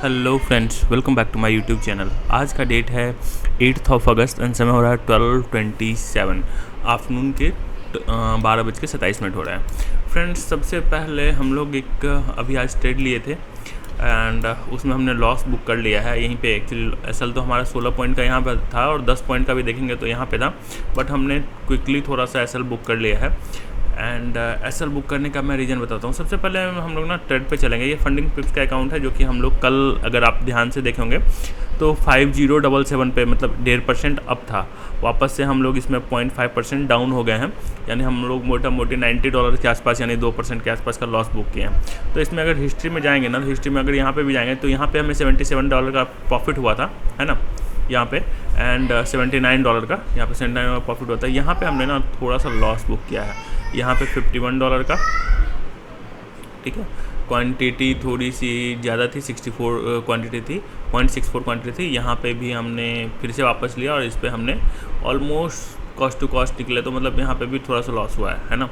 Hello friends, welcome back to my YouTube channel. आज का date है 8 अगस्त एंड समय हो रहा है 12:27 आफ्टरनून के 12:27 हो रहा है। फ्रेंड्स, सबसे पहले हम लोग एक अभी आज ट्रेड लिए थे एंड उसमें हमने लॉस बुक कर लिया है। यहीं पे एक्चुअली असल तो हमारा 16 पॉइंट का यहाँ पर था और 10 पॉइंट का भी देखेंगे तो यहाँ पे था, बट हमने क्विकली थोड़ा सा एसएल बुक कर लिया है। एंड एसएल बुक करने का मैं रीज़न बताता हूँ। सबसे पहले हम लोग ना ट्रेड पे चलेंगे। ये फंडिंग पिप्स का अकाउंट है जो कि हम लोग कल, अगर आप ध्यान से देखेंगे तो 5077 पे मतलब 1.5% अप था। वापस से हम लोग इसमें 0.5% डाउन हो गए हैं, यानी हम लोग मोटा मोटी $90 के आसपास यानी 2% के आसपास का लॉस बुक किए हैं। तो इसमें अगर हिस्ट्री में जाएंगे ना, तो हिस्ट्री में अगर यहाँ पे भी जाएंगे तो यहाँ पे हमें $77 का प्रॉफिट हुआ था, है ना, यहाँ पे। एंड $79 का, यहाँ पे $79 का प्रॉफिट होता है। यहाँ पे हमने ना थोड़ा सा लॉस बुक किया है, यहाँ पे $51 का, ठीक है। क्वांटिटी थोड़ी सी ज़्यादा थी, 64 क्वांटिटी थी, 0.64 क्वांटिटी थी। यहाँ पे भी हमने फिर से वापस लिया और इस पर हमने ऑलमोस्ट कॉस्ट टू कॉस्ट निकले, तो मतलब यहाँ पे भी थोड़ा सा लॉस हुआ है ना।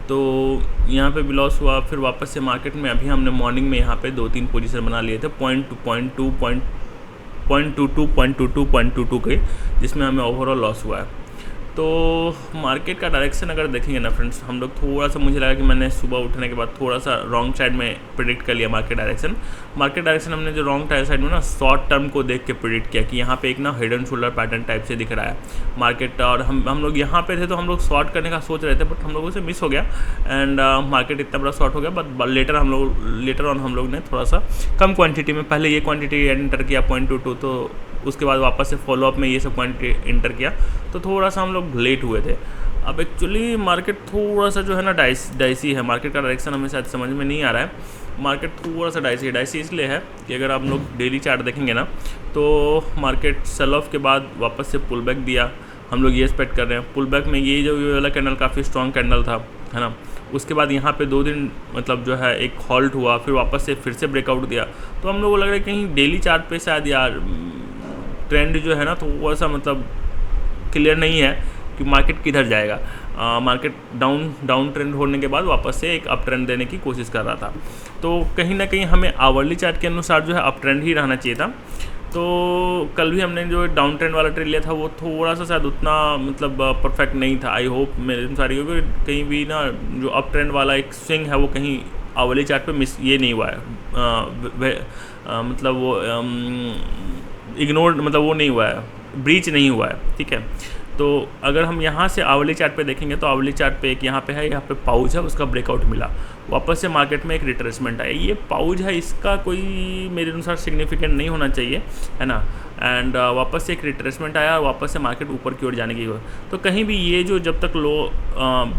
तो यहाँ पे भी लॉस हुआ। फिर वापस से मार्केट में अभी हमने मॉर्निंग में यहाँ पे 2-3 पोजीशन बना लिए थे, 0.22 के, जिसमें हमें ओवरऑल लॉस हुआ है। तो मार्केट का डायरेक्शन अगर देखेंगे ना फ्रेंड्स, हम लोग थोड़ा सा, मुझे लगा कि मैंने सुबह उठने के बाद थोड़ा सा रॉन्ग साइड में प्रिडिक्ट कर लिया मार्केट डायरेक्शन हमने जो रॉन्ग साइड में ना शॉर्ट टर्म को देख के प्रिडिक्ट किया कि यहाँ पे एक ना head and shoulder pattern type से दिख रहा है मार्केट। और हम लोग यहाँ पे थे तो हम लोग शॉर्ट करने का सोच रहे थे, बट हम लोगों से मिस हो गया एंड मार्केट इतना बड़ा शॉर्ट हो गया। बट लेटर ऑन हम लोग ने थोड़ा सा कम क्वान्टिटी में पहले ये क्वान्टिटी एंटर किया 0.22, तो उसके बाद वापस से फॉलोअप में ये सब क्वान्टिटी एंटर किया, तो थोड़ा सा हम लोग लेट हुए थे। अब एक्चुअली मार्केट थोड़ा सा जो है ना डाइसी है। मार्केट का डायरेक्शन हमें शायद समझ में नहीं आ रहा है। मार्केट थोड़ा सा डाइसी इसलिए है कि अगर आप लोग डेली चार्ट देखेंगे ना, तो मार्केट सेल ऑफ के बाद वापस से पुल बैक दिया। हम लोग ये एक्सपेक्ट कर रहे हैं पुल बैक में ये वाला कैंडल काफ़ी स्ट्रॉन्ग कैंडल था, है ना। उसके बाद यहाँ पे 2 दिन मतलब जो है एक हॉल्ट हुआ, फिर वापस से फिर से ब्रेकआउट दिया। तो हम लोग को लग रहा है कहीं डेली चार्ट पे शायद यार ट्रेंड जो है ना थोड़ा सा मतलब क्लियर नहीं है कि मार्केट किधर जाएगा। मार्केट डाउन ट्रेंड होने के बाद वापस से एक अप ट्रेंड देने की कोशिश कर रहा था। तो कहीं ना कहीं हमें आवरली चार्ट के अनुसार जो है अप ट्रेंड ही रहना चाहिए था। तो कल भी हमने जो डाउन ट्रेंड वाला ट्रेड लिया था वो थोड़ा सा शायद उतना मतलब परफेक्ट नहीं था। आई होप मेरे अनुसार ये होगा कहीं भी ना जो अप ट्रेंड वाला एक स्विंग है वो कहीं आवरली चार्ट पे मिस ये नहीं हुआ है, मतलब वो इग्नोर, मतलब वो नहीं हुआ है, ब्रीच नहीं हुआ है, ठीक है। तो अगर हम यहाँ से आवली चार्ट पे देखेंगे तो आवली चार्ट पे एक यहाँ पे पाउच है, उसका ब्रेकआउट मिला, वापस से मार्केट में एक रिट्रेसमेंट आया। ये पाउच है, इसका कोई मेरे अनुसार सिग्निफिकेंट नहीं होना चाहिए, है ना। एंड वापस से एक रिट्रेसमेंट आया और वापस से मार्केट ऊपर की ओर जाने की ओर। तो कहीं भी ये जो जब तक लो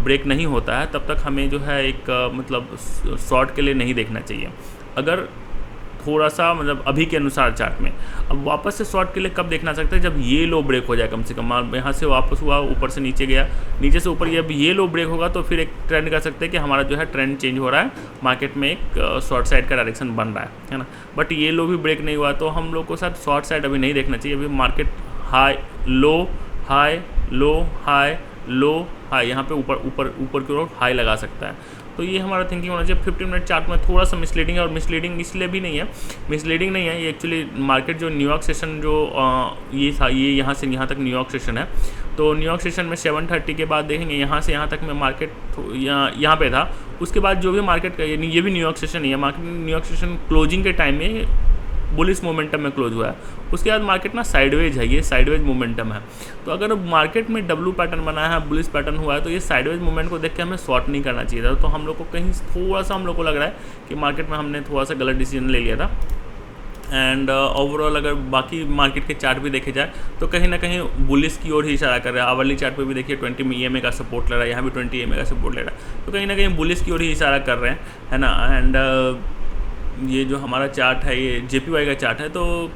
ब्रेक नहीं होता है तब तक हमें जो है एक मतलब शॉर्ट के लिए नहीं देखना चाहिए। अगर थोड़ा सा मतलब अभी के अनुसार चार्ट में अब वापस से शॉर्ट के लिए कब देखना सकते हैं, जब ये लो ब्रेक हो जाए कम से कम। यहाँ से वापस हुआ, ऊपर से नीचे गया, नीचे से ऊपर, अब ये लो ब्रेक होगा तो फिर एक ट्रेंड कर सकते हैं कि हमारा जो है ट्रेंड चेंज हो रहा है, मार्केट में एक शॉर्ट साइड का डायरेक्शन बन रहा है ना। बट ये लो भी ब्रेक नहीं हुआ तो हम लोग को शायद शॉर्ट साइड अभी नहीं देखना चाहिए। अभी market high low high low high low high, यहाँ पे ऊपर की ओर हाई लगा सकता है। तो ये हमारा थिंकिंग होना चाहिए। 15 मिनट चार्ट में थोड़ा सा मिसलीडिंग है, और मिसलीडिंग इसलिए भी नहीं है, मिसलीडिंग नहीं है ये एक्चुअली मार्केट जो न्यूयॉर्क सेशन जो ये था, ये यहाँ से यहाँ तक न्यूयॉर्क सेशन है। तो न्यूयॉर्क सेशन में 7:30 के बाद देखेंगे यहाँ से यहाँ तक में मार्केट यहाँ पे था। उसके बाद जो भी मार्केट का ये भी न्यूयॉर्क सेशन नहीं है, मार्केट न्यूयॉर्क सेशन क्लोजिंग के टाइम में बुलिश मोमेंटम में क्लोज हुआ है। उसके बाद मार्केट ना साइडवेज है, ये साइडवेज मोमेंटम है। तो अगर मार्केट में डब्ल्यू पैटर्न बना है, बुलिश पैटर्न हुआ है, तो ये साइडवेज मूवमेंट को देख के हमें शॉर्ट नहीं करना चाहिए था। तो हम लोग को कहीं थोड़ा सा हम लोग को लग रहा है कि मार्केट में हमने थोड़ा सा गलत डिसीजन ले लिया था। एंड ओवरऑल अगर बाकी मार्केट के चार्ट भी देखे जाए तो कहीं ना कहीं बुलिश की ओर ही इशारा कर रहा है। आवरली चार्ट पे भी देखिए 20 EMA का सपोर्ट ले रहा है, यहाँ भी 20 EMA का सपोर्ट ले रहा है। तो कहीं ना कहीं बुलिश की ओर ही इशारा कर रहे हैं, है ना। एंड ये जो हमारा चार्ट है ये JPY का चार्ट है। तो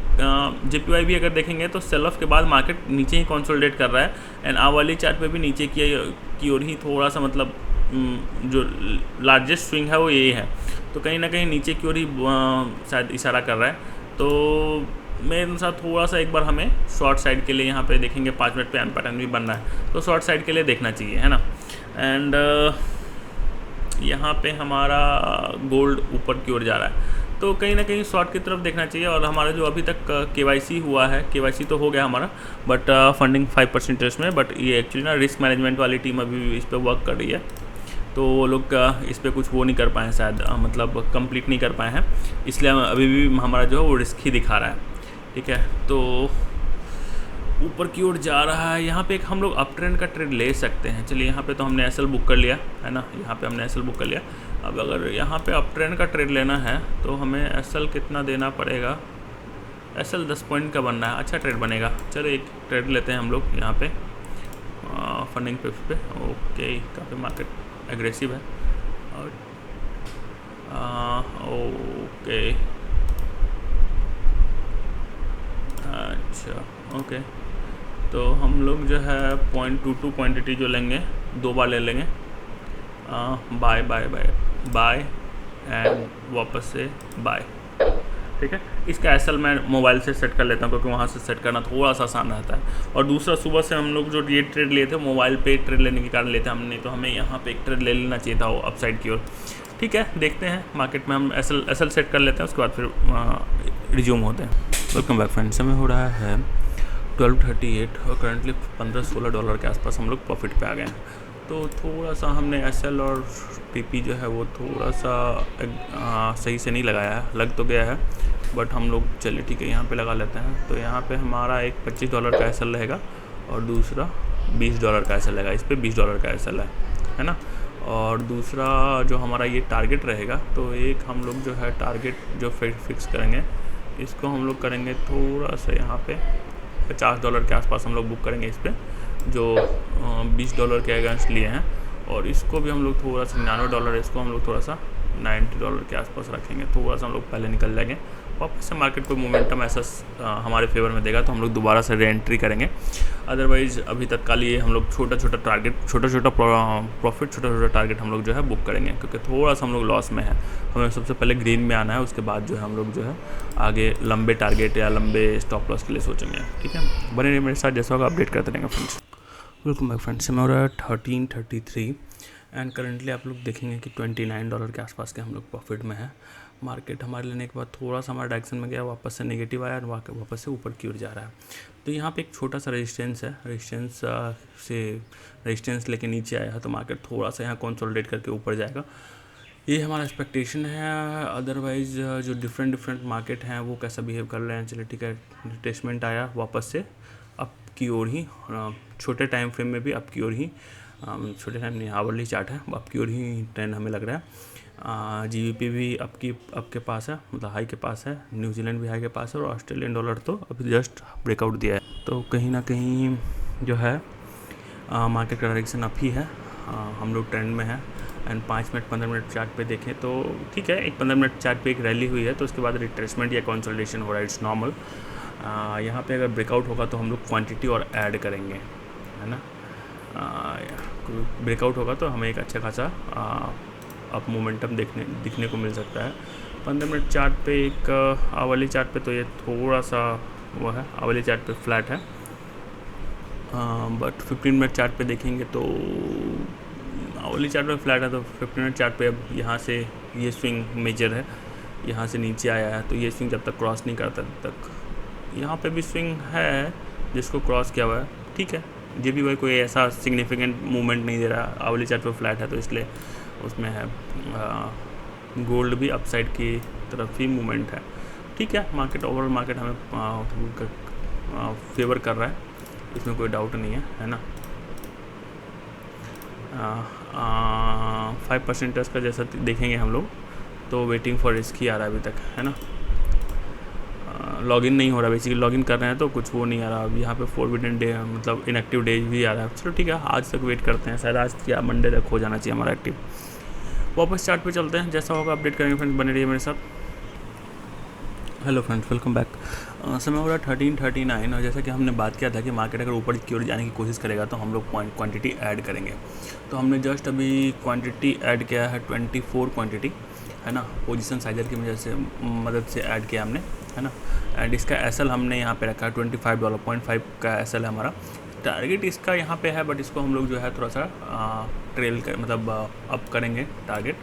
JPY भी अगर देखेंगे तो सेल ऑफ के बाद मार्केट नीचे ही कंसोलिडेट कर रहा है। एंड आवरली चार्ट पे भी नीचे की ओर ही थोड़ा सा मतलब जो लार्जेस्ट स्विंग है वो ये है। तो कहीं ना कहीं नीचे की ओर ही शायद इशारा कर रहा है। तो मेरे अनुसार थोड़ा सा एक बार हमें शॉर्ट साइड के लिए यहाँ पे देखेंगे 5 मिनट पे एम पैटर्न भी बन रहा है, तो शॉर्ट साइड के लिए देखना चाहिए, है ना। एंड यहाँ पे हमारा गोल्ड ऊपर की ओर जा रहा है। तो कहीं ना कहीं शॉर्ट की तरफ देखना चाहिए। और हमारा जो अभी तक KYC हुआ है, KYC तो हो गया हमारा, बट फंडिंग 5% इंटरेस्ट में, बट ये एक्चुअली ना रिस्क मैनेजमेंट वाली टीम अभी भी इस पर वर्क कर रही है, तो वो लोग इस पर कुछ वो नहीं कर पाए शायद, मतलब कंप्लीट नहीं कर पाए हैं, इसलिए अभी भी हमारा जो है वो रिस्क ही दिखा रहा है। ठीक है, तो ऊपर की ओर जा रहा है। यहाँ पे एक हम लोग अप ट्रेंड का ट्रेड ले सकते हैं। चलिए, यहाँ पे तो हमने SL बुक कर लिया है ना, यहाँ पे हमने SL बुक कर लिया। अब अगर यहाँ पे अप ट्रेंड का ट्रेड लेना है तो हमें SL कितना देना पड़ेगा? SL 10 पॉइंट का बनना है, अच्छा ट्रेड बनेगा। चलो एक ट्रेड लेते हैं हम लोग यहाँ पे फंडिंग पिप्स पे। ओके, काफ़ी मार्केट एग्रेसिव है। और ओके, अच्छा ओके, तो हम लोग जो है 0.22 क्वांटिटी जो लेंगे 2 बार ले लेंगे, bye bye bye bye and वापस से बाय। ठीक है, इसका SL मैं मोबाइल से सेट कर लेता हूँ, क्योंकि वहाँ से सेट करना थोड़ा सा आसान रहता है। और दूसरा, सुबह से हम लोग जो ये ट्रेड लिए थे मोबाइल पे ट्रेड लेने के कारण लेते हमने, तो हमें यहाँ पे एक ट्रेड ले लेना चाहिए था वो अपसाइड की ओर। ठीक है, देखते हैं मार्केट में हम SL सेट कर लेते हैं, उसके बाद फिर रिज्यूम होते हैं। वेलकम बैक फ्रेंड्स, समय हो रहा है 12:38 और करंटली $15-16 के आसपास हम लोग प्रॉफिट पे आ गए हैं। तो थोड़ा सा हमने SL और PP जो है वो थोड़ा सा सही से नहीं लगाया है, लग तो गया है, बट हम लोग चलिए ठीक है यहाँ पे लगा लेते हैं। तो यहाँ पे हमारा एक $25 का SL रहेगा और दूसरा $20 का SL रहेगा। इस पर $20 का SL है ना। और दूसरा जो हमारा ये टारगेट रहेगा, तो एक हम लोग जो है टारगेट जो फिक्स करेंगे, इसको हम लोग करेंगे थोड़ा सा यहाँ पे $50 के आसपास हम लोग बुक करेंगे इस पर, जो $20 के अगेंस्ट लिए हैं। और इसको भी हम लोग थोड़ा सा $99, इसको हम लोग थोड़ा सा $90 के आसपास रखेंगे। थोड़ा सा हम लोग पहले निकल जाएंगे, वापस से मार्केट को मोमेंटम ऐसा हमारे फेवर में देगा तो हम लोग दोबारा से रीएंट्री करेंगे। अदरवाइज़ अभी तत्काल ये हम लोग छोटा छोटा प्रॉफिट, छोटा छोटा टारगेट हम लोग जो है बुक करेंगे, क्योंकि थोड़ा सा हम लोग लॉस में है। हमें सबसे पहले ग्रीन में आना है, उसके बाद जो है हम लोग जो है आगे लंबे टारगेट या लंबे स्टॉप लॉस के लिए सोचेंगे। ठीक है, बने रहिए मेरे साथ, जैसा होगा अपडेट करते रहेंगे फ्रेंड्स। वेलकम बैक फ्रेंड्स, समय हो रहा है 13:33 एंड करंटली आप लोग देखेंगे कि $29 के आसपास के हम लोग प्रॉफिट में है। मार्केट हमारे लेने के बाद थोड़ा सा हमारा डायरेक्शन में गया, वापस से नेगेटिव आया और वापस से ऊपर की ओर जा रहा है। तो यहाँ पे एक छोटा सा रेजिस्टेंस है, रेजिस्टेंस लेके नीचे आया है, तो मार्केट थोड़ा सा यहाँ कंसोलिडेट करके ऊपर जाएगा, ये हमारा एक्सपेक्टेशन है। अदरवाइज़ जो डिफरेंट मार्केट हैं वो कैसा बिहेव कर रहे हैं, चलिए ठीक है, रिट्रेसमेंट आया वापस से अप की ओर ही, छोटे टाइम फ्रेम में भी अप की ओर ही, छोटे टाइम नहीं आवरली चार्ट है, अप की ओर ही ट्रेंड हमें लग रहा है। GBP भी आपके पास है, मतलब हाई के पास है, न्यूजीलैंड भी हाई के पास है, और ऑस्ट्रेलियन डॉलर तो अभी जस्ट ब्रेकआउट दिया है। तो कहीं ना कहीं जो है मार्केट का डायरेक्शन अप ही है, हम लोग ट्रेंड में है। एंड 5 मिनट 15 मिनट चार्ट पे देखें तो ठीक है, एक 15 मिनट चार्ट पे एक रैली हुई है, तो उसके बाद रिट्रेसमेंट या कंसोलिडेशन हो रहा है, इट्स नॉर्मल। यहाँ पे अगर ब्रेकआउट होगा तो हम लोग क्वांटिटी और ऐड करेंगे, है ना। ब्रेकआउट होगा तो हमें एक अच्छा खासा अप मोमेंटम दिखने को मिल सकता है। 15 मिनट चार्ट पे एक आवली चार्ट पे तो ये थोड़ा सा वो है, आवली चार्ट पे फ्लैट है, बट 15 मिनट चार्ट पे देखेंगे तो आवली चार्ट पे फ्लैट है, तो 15 मिनट चार्ट पे अब यहाँ से ये स्विंग मेजर है, यहाँ से नीचे आया है, तो ये स्विंग जब तक क्रॉस नहीं करता तब तक यहाँ पे भी स्विंग है जिसको क्रॉस किया हुआ है। ठीक है, जे भी भाई कोई ऐसा सिग्निफिकेंट मूवमेंट नहीं दे रहा, आवली चार्ट पे फ्लैट है तो इसलिए उसमें है। गोल्ड भी अपसाइड की तरफ ही मूवमेंट है। ठीक है, मार्केट ओवरऑल मार्केट हमें फेवर कर रहा है, इसमें कोई डाउट नहीं है ना। 5% का जैसा देखेंगे हम लोग तो वेटिंग फॉर रिस्क ही आ रहा है अभी तक, है ना। लॉगिन नहीं हो रहा, बेसिकली लॉगिन कर रहे हैं तो कुछ वो नहीं आ रहा। अब यहाँ पे फॉरबिडन डे मतलब इनएक्टिव डेज भी आ रहा है। चलो ठीक है, आज तक वेट करते हैं, शायद आज या मंडे तक हो जाना चाहिए हमारा एक्टिव। वापस चार्ट पे चलते हैं, जैसा होगा अपडेट करेंगे फ्रेंड्स, बने रहिए मेरे साथ। Hello friends, welcome back. समय हो रहा है 13:39 और जैसा कि हमने बात किया था कि मार्केट अगर ऊपर की ओर जाने की कोशिश करेगा तो हम लोग क्वांटिटी ऐड करेंगे। तो हमने जस्ट अभी क्वांटिटी ऐड किया है 24 क्वांटिटी, है ना, पोजीशन साइजर की मदद से ऐड किया हमने, है ना। एंड इसका एसएल हमने यहाँ पे रखा है $25, 0.5 का एसएल है हमारा। टारगेट इसका यहाँ पे है, बट इसको हम लोग जो है थोड़ा सा ट्रेल कर मतलब अप करेंगे टारगेट।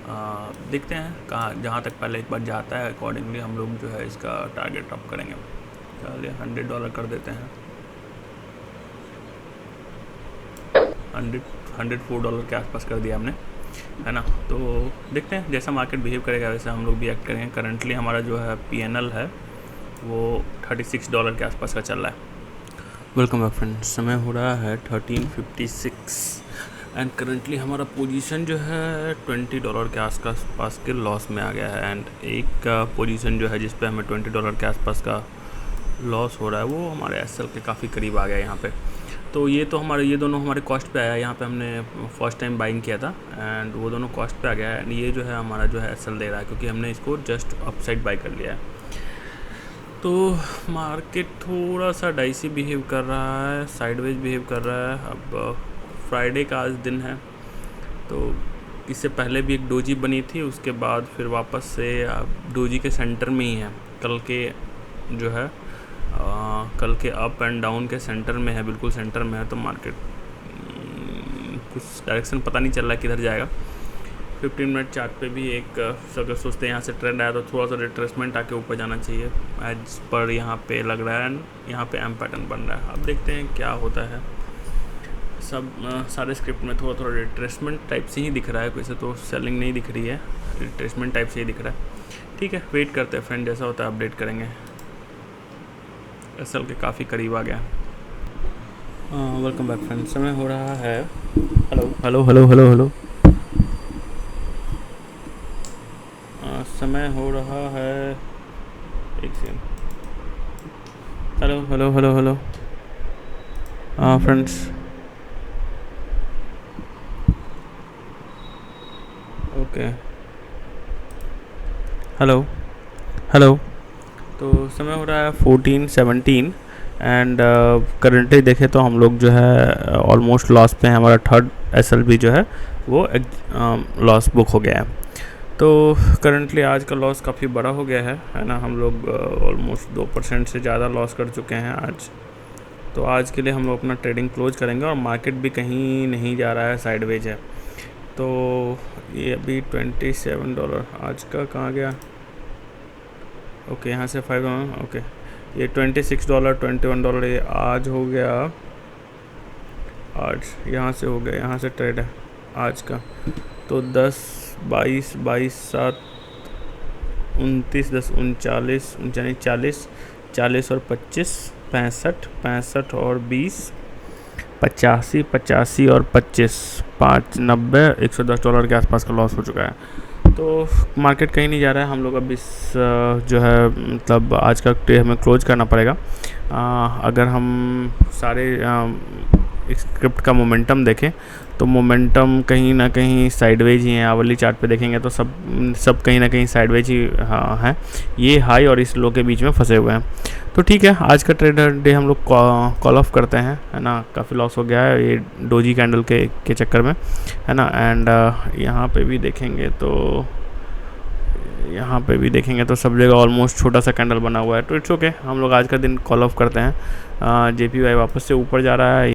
देखते हैं कहाँ जहाँ तक पहले एक बार जाता है, अकॉर्डिंगली हम लोग जो है इसका टारगेट अप करेंगे। चलिए $100 कर देते हैं, $104 के आसपास कर दिया हमने, है ना। तो देखते हैं जैसा मार्केट बिहेव करेगा वैसे हम लोग भी एक्ट करेंगे। करंटली हमारा जो है PNL है वो $36 के आसपास का चल रहा है। वेलकम बैक फ्रेंड, समय हो रहा है 13:56 एंड करंटली हमारा पोजीशन जो है $20 के आसपास के लॉस में आ गया है। एंड एक पोजीशन जो है जिस पे हमें $20 के आसपास का लॉस हो रहा है वो हमारे SL के काफ़ी करीब आ गया है यहाँ पे। तो ये दोनों हमारे कॉस्ट पे आया है। यहाँ पे हमने फर्स्ट टाइम बाइंग किया था एंड वो दोनों कॉस्ट पे आ गया है। एंड ये जो है हमारा जो है SL दे रहा है क्योंकि हमने इसको जस्ट अपसाइड बाई कर लिया है। तो मार्केट थोड़ा सा डाइसी बिहेव कर रहा है, साइडवेज बिहेव कर रहा है। अब फ्राइडे का आज दिन है, तो इससे पहले भी एक डोजी बनी थी, उसके बाद फिर वापस से डोजी के सेंटर में ही है। कल के अप एंड डाउन के सेंटर में है, बिल्कुल सेंटर में है। तो मार्केट कुछ डायरेक्शन पता नहीं चल रहा है किधर जाएगा। 15 मिनट चार्ट पे भी एक अगर सोचते हैं यहाँ से ट्रेंड आया तो थोड़ा सा रिट्रेसमेंट आके ऊपर जाना चाहिए एज पर यहाँ पे लग रहा है। एंड यहाँ पे एम पैटर्न बन रहा है। अब देखते हैं क्या होता है। सब सारे स्क्रिप्ट में थोड़ा रिट्रेसमेंट टाइप से ही दिख रहा है, वैसे तो सेलिंग नहीं दिख रही है, रिट्रेसमेंट टाइप से ही दिख रहा है। ठीक है, वेट करते हैं फ्रेंड, जैसा होता है अपडेट करेंगे। SL के काफ़ी करीब आ गया। वेलकम बैक फ्रेंड, समय हो रहा है हेलो समय हो रहा है, एक second, hello friends, okay, hello. तो समय हो रहा है 14:17 एंड करंटली देखें तो हम लोग जो है ऑलमोस्ट लॉस पे हैं। हमारा थर्ड SL भी जो है वो लॉस बुक हो गया है। तो करंटली आज का लॉस काफ़ी बड़ा हो गया है ना। हम लोग ऑलमोस्ट 2% से ज़्यादा लॉस कर चुके हैं आज। तो आज के लिए हम लोग अपना ट्रेडिंग क्लोज करेंगे और मार्केट भी कहीं नहीं जा रहा है, साइडवेज है। तो ये अभी $27 आज का कहाँ गया, ओके यहाँ से 5, ओके ये $26 $21 ये आज हो गया, आज यहाँ से हो गया, यहाँ से ट्रेड है आज का। तो 10 22 22 7 29 10 39 39 40 और 25 65 और 20 85 85 और 25 5 90 $110 के आसपास का लॉस हो चुका है। तो मार्केट कहीं नहीं जा रहा है। हम लोग अब इस जो है मतलब आज का ट्रेड हमें क्लोज करना पड़ेगा। अगर हम सारे स्क्रिप्ट का मोमेंटम देखें तो मोमेंटम कहीं ना कहीं साइडवेज ही है। आवली चार्ट पे देखेंगे तो सब कहीं ना कहीं साइडवेज ही हैं। ये हाई और इस लो के बीच में फंसे हुए हैं। तो ठीक है, आज का ट्रेडर डे हम लोग कॉल ऑफ करते हैं, है ना। काफ़ी लॉस हो गया है ये डोजी कैंडल के चक्कर में, है ना। एंड यहाँ पे भी देखेंगे तो सब जगह ऑलमोस्ट छोटा सा कैंडल बना हुआ है। तो इट्स ओके, हम लोग आज का दिन कॉल ऑफ करते हैं। JPY वापस से ऊपर जा रहा है।